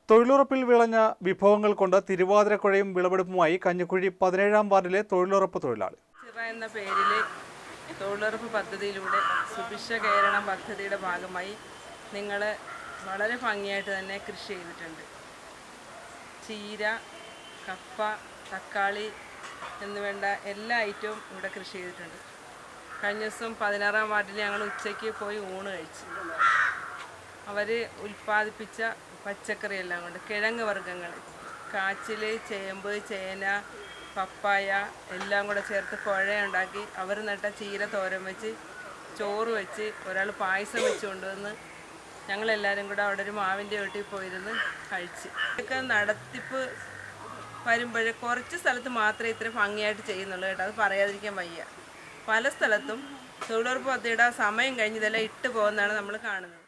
തൊഴിലുറപ്പിൽ വിളഞ്ഞ വിഭവങ്ങൾ കൊണ്ട് തിരുവാതിരക്കുഴയും വിളവെടുപ്പുമായി കഞ്ഞിക്കുഴി 17-ാം വാർഡിലെ തൊഴിലുറപ്പ് തൊഴിലാളി. ചിറ എന്ന പേരിൽ തൊഴിലുറപ്പ് പദ്ധതിയിലൂടെ സുഭിക്ഷ കേരളം പദ്ധതിയുടെ ഭാഗമായി നിങ്ങൾ വളരെ ഭംഗിയായിട്ട് തന്നെ കൃഷി ചെയ്തിട്ടുണ്ട്. ചീര, കപ്പ, തക്കാളി എന്നുവേണ്ട എല്ലാ ഐറ്റവും ഇവിടെ കൃഷി ചെയ്തിട്ടുണ്ട്. കഴിഞ്ഞ ദിവസം 16-ാം വാർഡിൽ ഞങ്ങൾ ഉച്ചയ്ക്ക് പോയി ഊണ് കഴിച്ചു. അവർ ഉൽപ്പാദിപ്പിച്ച പച്ചക്കറിയെല്ലാം കൊണ്ട് കിഴങ്ങ് വർഗ്ഗങ്ങൾ, കാച്ചിൽ, ചേമ്പ്, ചേന, പപ്പായ എല്ലാം കൂടെ ചേർത്ത് കുഴയുണ്ടാക്കി അവർ നട്ട ചീര തോരൻ വെച്ച് ചോറ് വെച്ച് ഒരാൾ പായസം വെച്ച് കൊണ്ടുവന്ന് ഞങ്ങളെല്ലാവരും കൂടെ അവിടെ ഒരു മാവിൻ്റെ വീട്ടിൽ പോയിരുന്ന് കഴിച്ച്. ഇതൊക്കെ നടത്തിപ്പ് വരുമ്പോൾ കുറച്ച് സ്ഥലത്ത് മാത്രമേ ഇത്ര ഭംഗിയായിട്ട് ചെയ്യുന്നുള്ളൂ കേട്ടോ. അത് പറയാതിരിക്കാൻ വയ്യ. പല സ്ഥലത്തും തൊഴിലുറപ്പ് പദ്ധതിയുടെ സമയം കഴിഞ്ഞ് ഇതെല്ലാം ഇട്ട് പോകുന്നതാണ് നമ്മൾ കാണുന്നത്.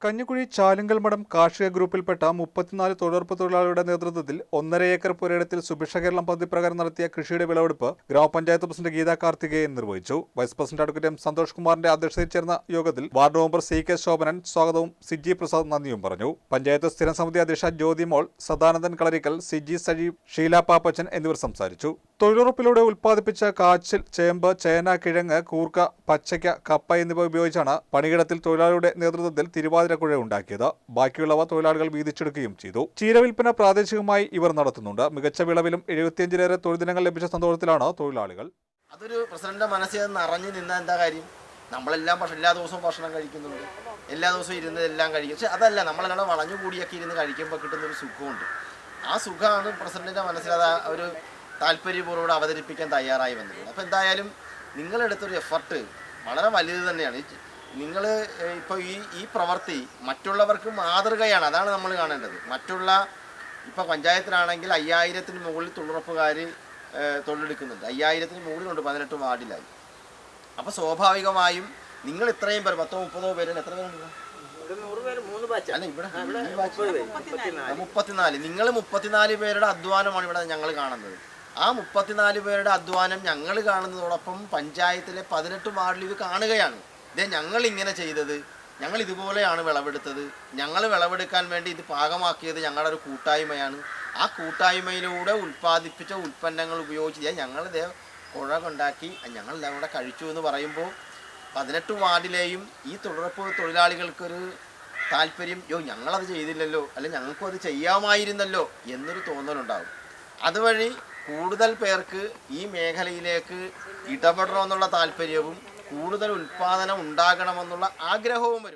കഞ്ഞിക്കുഴി ചാലുങ്കൽ മഠം കാർഷിക ഗ്രൂപ്പിൽപ്പെട്ട 34 തൊഴിലുറപ്പ് തൊഴിലാളികളുടെ നേതൃത്വത്തിൽ 1.5 ഏക്കർ പുരയിടത്തിൽ സുഭിക്ഷ കേരളം പദ്ധതി പ്രകാരം നടത്തിയ കൃഷിയുടെ വിളവെടുപ്പ് ഗ്രാമപഞ്ചായത്ത് പ്രസിഡന്റ് ഗീതാ കാർത്തികേയൻ നിർവഹിച്ചു. Vice president advocate M Santhosh കുമാറിന്റെ അധ്യക്ഷതയിൽ ചേർന്ന യോഗത്തിൽ വാർഡ് മെമ്പർ CK ശോഭനൻ സ്വാഗതവും സിജി പ്രസാദ് നന്ദിയും പറഞ്ഞു. പഞ്ചായത്ത് സ്ഥിരം സമിതി അധ്യക്ഷ ജ്യോതിമോൾ, സദാനന്ദൻ കളരിക്കൽ, സിജി സജീവ്, ഷീല പാപ്പച്ചൻ എന്നിവർ സംസാരിച്ചു. തൊഴിലുറപ്പിലൂടെ ഉൽപ്പാദിപ്പിച്ച കാച്ചിൽ, ചേമ്പ്, ചേന, കിഴങ്ങ്, കൂർക്ക, പച്ചയ്ക്ക, കപ്പ എന്നിവ ഉപയോഗിച്ചാണ് പണിയിടത്തിൽ തൊഴിലാളികളുടെ നേതൃത്വത്തിൽ തിരുവാതിരക്കുഴ ഉണ്ടാക്കിയത്. ബാക്കിയുള്ളവ തൊഴിലാളികൾ വീതിച്ചെടുക്കുകയും ചെയ്തു. ചീരവിൽപ്പന പ്രാദേശികമായി ഇവർ നടത്തുന്നുണ്ട്. മികച്ച വിളവിലും 75-ലേറെ തൊഴിൽ ദിനങ്ങൾ ലഭിച്ച സന്തോഷത്തിലാണ് തൊഴിലാളികൾ. അതൊരു പ്രസിഡന്റിന്റെ മനസ്സിൽ നിറഞ്ഞു നിന്നാൽ എന്താ കാര്യം? നമ്മളെല്ലാം എല്ലാ ദിവസവും ഭക്ഷണം കഴിക്കുന്നുണ്ട്, എല്ലാ ദിവസവും ഇരുന്ന് എല്ലാം കഴിക്കും. പക്ഷെ അതല്ല, നമ്മളെല്ലാം വളഞ്ഞുകൂടിയൊക്കെ ഇരുന്ന് കഴിക്കുമ്പോൾ കിട്ടുന്നൊരു സുഖമുണ്ട്. ആ സുഖമാണ് പ്രസിഡന്റിന്റെ മനസ്സിൽ അത് ഒരു താല്പര്യപൂർവ്വം അവതരിപ്പിക്കാൻ തയ്യാറായി വന്നിട്ടുണ്ട്. അപ്പോൾ എന്തായാലും നിങ്ങളെടുത്തൊരു എഫർട്ട് വളരെ വലുത് തന്നെയാണ്. നിങ്ങൾ ഇപ്പോൾ ഈ പ്രവൃത്തി മറ്റുള്ളവർക്ക് മാതൃകയാണ്. അതാണ് നമ്മൾ കാണേണ്ടത്. മറ്റുള്ള ഇപ്പോൾ പഞ്ചായത്തിലാണെങ്കിൽ 5000-ന് മുകളിൽ തൊഴിലുറപ്പുകാർ തൊഴിലെടുക്കുന്നുണ്ട്. 5000-ന് മുകളിലുണ്ട് 18 വാർഡിലായി. അപ്പോൾ സ്വാഭാവികമായും നിങ്ങൾ ഇത്രയും പേർ 10-30 പേരാണ്. എത്ര പേരുണ്ട്? അല്ല, ഇവിടെ 34. നിങ്ങൾ 34 പേരുടെ അധ്വാനമാണ് ഇവിടെ ഞങ്ങൾ കാണുന്നത്. ആ 34 പേരുടെ അധ്വാനം ഞങ്ങൾ കാണുന്നതോടൊപ്പം പഞ്ചായത്തിലെ 18 വാർഡിൽ ഇത് കാണുകയാണ്. ഇതേ ഞങ്ങൾ ഇങ്ങനെ ചെയ്തത്, ഞങ്ങൾ ഇതുപോലെയാണ് വിളവെടുത്തത്, ഞങ്ങൾ വിളവെടുക്കാൻ വേണ്ടി ഇത് പാകമാക്കിയത് ഞങ്ങളുടെ ഒരു കൂട്ടായ്മയാണ്. ആ കൂട്ടായ്മയിലൂടെ ഉൽപ്പാദിപ്പിച്ച ഉൽപ്പന്നങ്ങൾ ഉപയോഗിച്ച് ഞങ്ങളിതേ കുഴ കൊണ്ടാക്കി ഞങ്ങളെല്ലാം കൂടെ കഴിച്ചു എന്ന് പറയുമ്പോൾ 18 വാർഡിലെയും ഈ തൊഴിലുറപ്പ് തൊഴിലാളികൾക്കൊരു താല്പര്യം, ഞങ്ങളത് ചെയ്തില്ലല്ലോ, അല്ലെങ്കിൽ ഞങ്ങൾക്കും അത് ചെയ്യാമായിരുന്നല്ലോ എന്നൊരു തോന്നലുണ്ടാകും. അതുവഴി കൂടുതൽ പേർക്ക് ഈ മേഖലയിലേക്ക് ഇടപെടണമെന്നുള്ള താല്പര്യവും കൂടുതൽ ഉൽപ്പാദനം ഉണ്ടാകണമെന്നുള്ള ആഗ്രഹവും വരും.